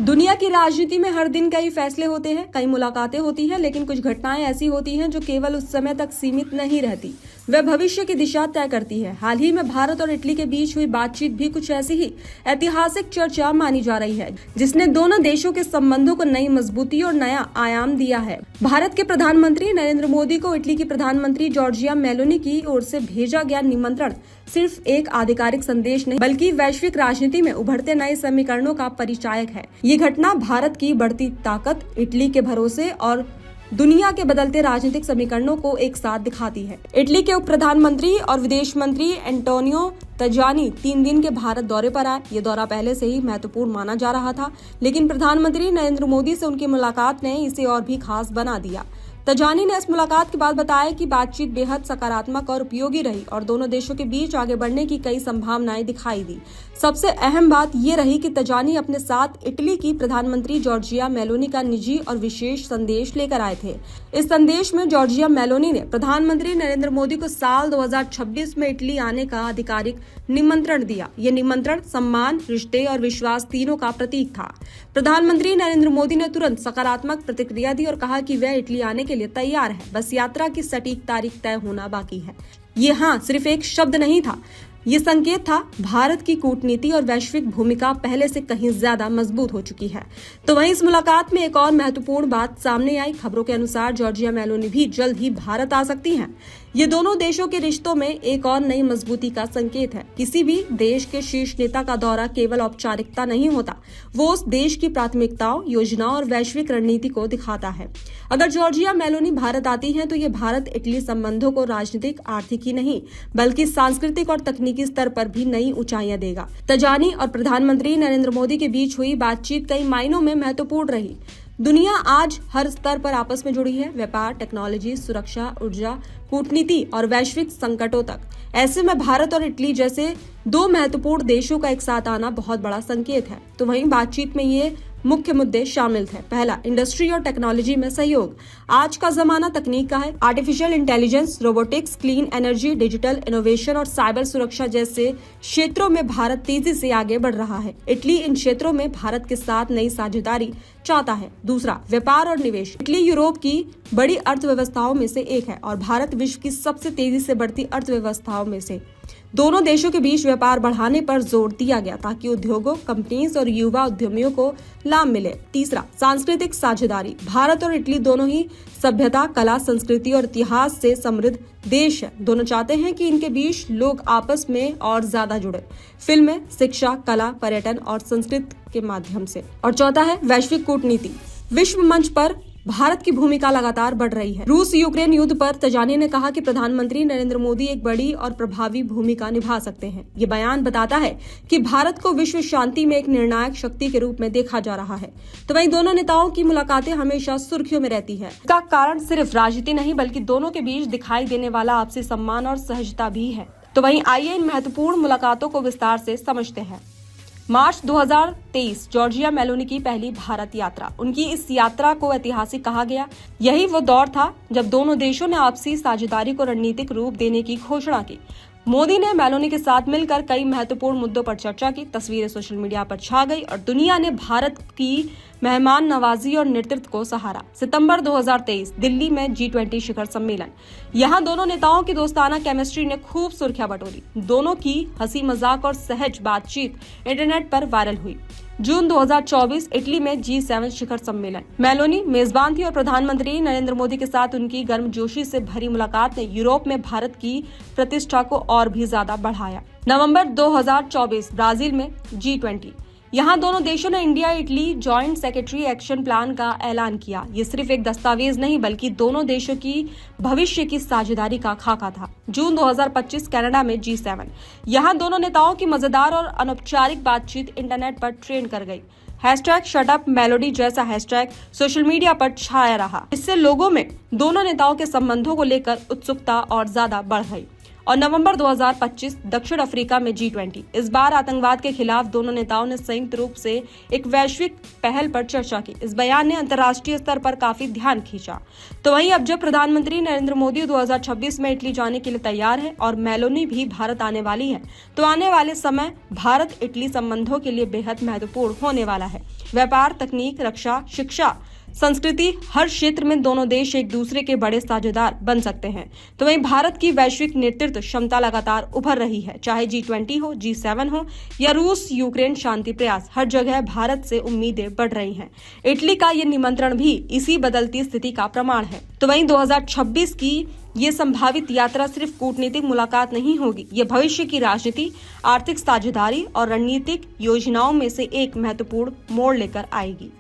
दुनिया की राजनीति में हर दिन कई फैसले होते हैं, कई मुलाकातें होती हैं, लेकिन कुछ घटनाएं ऐसी होती हैं जो केवल उस समय तक सीमित नहीं रहती, वह भविष्य की दिशा तय करती है। हाल ही में भारत और इटली के बीच हुई बातचीत भी कुछ ऐसी ही ऐतिहासिक चर्चा मानी जा रही है, जिसने दोनों देशों के संबंधों को नई मजबूती और नया आयाम दिया है। भारत के प्रधानमंत्री नरेंद्र मोदी को इटली की प्रधानमंत्री जॉर्जिया मेलोनी की ओर से भेजा गया निमंत्रण सिर्फ एक आधिकारिक संदेश नहीं, बल्कि वैश्विक राजनीति में उभरते नए समीकरणों का परिचायक है। ये घटना भारत की बढ़ती ताकत, इटली के भरोसे और दुनिया के बदलते राजनीतिक समीकरणों को एक साथ दिखाती है। इटली के उप प्रधानमंत्री और विदेश मंत्री एंटोनियो तजानी 3 दिन के भारत दौरे पर आए। ये दौरा पहले से ही महत्वपूर्ण माना जा रहा था, लेकिन प्रधानमंत्री नरेंद्र मोदी से उनकी मुलाकात ने इसे और भी खास बना दिया। तजानी ने इस मुलाकात के बाद बताया कि बातचीत बेहद सकारात्मक और उपयोगी रही और दोनों देशों के बीच आगे बढ़ने की कई संभावनाएं दिखाई दी। सबसे अहम बात ये रही कि तजानी अपने साथ इटली की प्रधानमंत्री जॉर्जिया मेलोनी का निजी और विशेष संदेश लेकर आए थे। इस संदेश में जॉर्जिया मेलोनी ने प्रधानमंत्री नरेंद्र मोदी को साल 2026 में इटली आने का आधिकारिक निमंत्रण दिया। ये निमंत्रण सम्मान, रिश्ते और विश्वास तीनों का प्रतीक था। प्रधानमंत्री नरेंद्र मोदी ने तुरंत सकारात्मक प्रतिक्रिया दी और कहा कि वह इटली आने के लिए तैयार है, बस यात्रा की सटीक तारीख तय होना बाकी है। ये हाँ सिर्फ एक शब्द नहीं था, ये संकेत था भारत की कूटनीति और वैश्विक भूमिका पहले से कहीं ज्यादा मजबूत हो चुकी है। तो वहीं इस मुलाकात में एक और महत्वपूर्ण बात सामने आई। खबरों के अनुसार जॉर्जिया मेलोनी भी जल्द ही भारत आ सकती हैं। ये दोनों देशों के रिश्तों में एक और नई मजबूती का संकेत है। किसी भी देश के शीर्ष नेता का दौरा केवल औपचारिकता नहीं होता, वो उस देश की प्राथमिकताओं, योजनाओं और वैश्विक रणनीति को दिखाता है। अगर जॉर्जिया मेलोनी भारत आती हैं, तो ये भारत इटली संबंधों को राजनीतिक, आर्थिक ही नहीं बल्कि सांस्कृतिक और तकनीकी स्तर पर भी नई ऊंचाइयां देगा। तजानी और प्रधानमंत्री नरेंद्र मोदी के बीच हुई बातचीत कई मायनों में महत्वपूर्ण रही। दुनिया आज हर स्तर पर आपस में जुड़ी है, व्यापार, टेक्नोलॉजी, सुरक्षा, ऊर्जा, कूटनीति और वैश्विक संकटों तक। ऐसे में भारत और इटली जैसे दो महत्वपूर्ण देशों का एक साथ आना बहुत बड़ा संकेत है। तो वहीं बातचीत में ये मुख्य मुद्दे शामिल थे। पहला, इंडस्ट्री और टेक्नोलॉजी में सहयोग। आज का जमाना तकनीक का है। Artificial intelligence, robotics, clean energy, digital innovation और साइबर सुरक्षा जैसे क्षेत्रों में भारत तेजी से आगे बढ़ रहा है। इटली इन क्षेत्रों में भारत के साथ नई साझेदारी चाहता है। दूसरा, व्यापार और निवेश। इटली यूरोप की बड़ी अर्थव्यवस्थाओं में से एक है और भारत विश्व की सबसे तेजी से बढ़ती अर्थव्यवस्थाओं में से। दोनों देशों के बीच व्यापार बढ़ाने पर जोर दिया गया ताकि उद्योगों, कंपनीज और युवा उद्यमियों को लाभ मिले। तीसरा, सांस्कृतिक साझेदारी। भारत और इटली दोनों ही सभ्यता, कला, संस्कृति और इतिहास से समृद्ध देश है। दोनों चाहते हैं कि इनके बीच लोग आपस में और ज्यादा जुड़े, फिल्में, शिक्षा, कला, पर्यटन और संस्कृति के माध्यम से। और चौथा है वैश्विक कूटनीति। विश्व मंच पर भारत की भूमिका लगातार बढ़ रही है। रूस यूक्रेन युद्ध पर तजानी ने कहा कि प्रधानमंत्री नरेंद्र मोदी एक बड़ी और प्रभावी भूमिका निभा सकते हैं। ये बयान बताता है कि भारत को विश्व शांति में एक निर्णायक शक्ति के रूप में देखा जा रहा है। तो वहीं दोनों नेताओं की मुलाकातें हमेशा सुर्खियों में रहती है। इसका कारण सिर्फ राजनीति नहीं बल्कि दोनों के बीच दिखाई देने वाला आपसी सम्मान और सहजता भी है। तो वहीं आइए इन महत्वपूर्ण मुलाकातों को विस्तार से समझते हैं। मार्च 2023 जॉर्जिया मेलोनी की पहली भारत यात्रा। उनकी इस यात्रा को ऐतिहासिक कहा गया। यही वो दौर था जब दोनों देशों ने आपसी साझेदारी को रणनीतिक रूप देने की घोषणा की। मोदी ने मेलोनी के साथ मिलकर कई महत्वपूर्ण मुद्दों पर चर्चा की। तस्वीरें सोशल मीडिया पर छा गई और दुनिया ने भारत की मेहमान नवाजी और नेतृत्व को सहारा। सितंबर 2023 दिल्ली में G20 शिखर सम्मेलन। यहाँ दोनों नेताओं की दोस्ताना केमिस्ट्री ने खूब सुर्खियां बटोरी। दोनों की हंसी मजाक और सहज बातचीत इंटरनेट पर वायरल हुई। जून 2024 इटली में G7 शिखर सम्मेलन। मेलोनी मेजबान थी और प्रधानमंत्री नरेंद्र मोदी के साथ उनकी गर्मजोशी से भरी मुलाकात ने यूरोप में भारत की प्रतिष्ठा को और भी ज्यादा बढ़ाया। नवंबर 2024 ब्राजील में G20। यहाँ दोनों देशों ने India Italy joint secretary action plan का ऐलान किया। ये सिर्फ एक दस्तावेज नहीं बल्कि दोनों देशों की भविष्य की साझेदारी का खाका था। जून 2025 कनाडा में G7। यहाँ दोनों नेताओं की मजेदार और अनौपचारिक बातचीत इंटरनेट पर ट्रेंड कर गई। #शटअपमेलोडी जैसा हैशटैग सोशल मीडिया पर छाया रहा। इससे लोगों में दोनों नेताओं के संबंधों को लेकर उत्सुकता और ज्यादा बढ़ गई। और नवंबर 2025 दक्षिण अफ्रीका में G20। इस बार आतंकवाद के खिलाफ दोनों नेताओं ने संयुक्त रूप से एक वैश्विक पहल पर चर्चा की। इस बयान ने अंतर्राष्ट्रीय स्तर पर काफी ध्यान खींचा। तो वहीं अब जब प्रधानमंत्री नरेंद्र मोदी 2026 में इटली जाने के लिए तैयार है और मेलोनी भी भारत आने वाली है, तो आने वाले समय भारत इटली संबंधों के लिए बेहद महत्वपूर्ण होने वाला है। व्यापार, तकनीक, रक्षा, शिक्षा, संस्कृति, हर क्षेत्र में दोनों देश एक दूसरे के बड़े साझेदार बन सकते हैं। तो वहीं भारत की वैश्विक नेतृत्व क्षमता लगातार उभर रही है, चाहे G20 हो, G7 हो या रूस यूक्रेन शांति प्रयास, हर जगह भारत से उम्मीदें बढ़ रही हैं। इटली का ये निमंत्रण भी इसी बदलती स्थिति का प्रमाण है। तो वहीं 2026 की ये संभावित यात्रा सिर्फ कूटनीतिक मुलाकात नहीं होगी, ये भविष्य की राजनीति, आर्थिक साझेदारी और रणनीतिक योजनाओं में से एक महत्वपूर्ण मोड़ लेकर आएगी।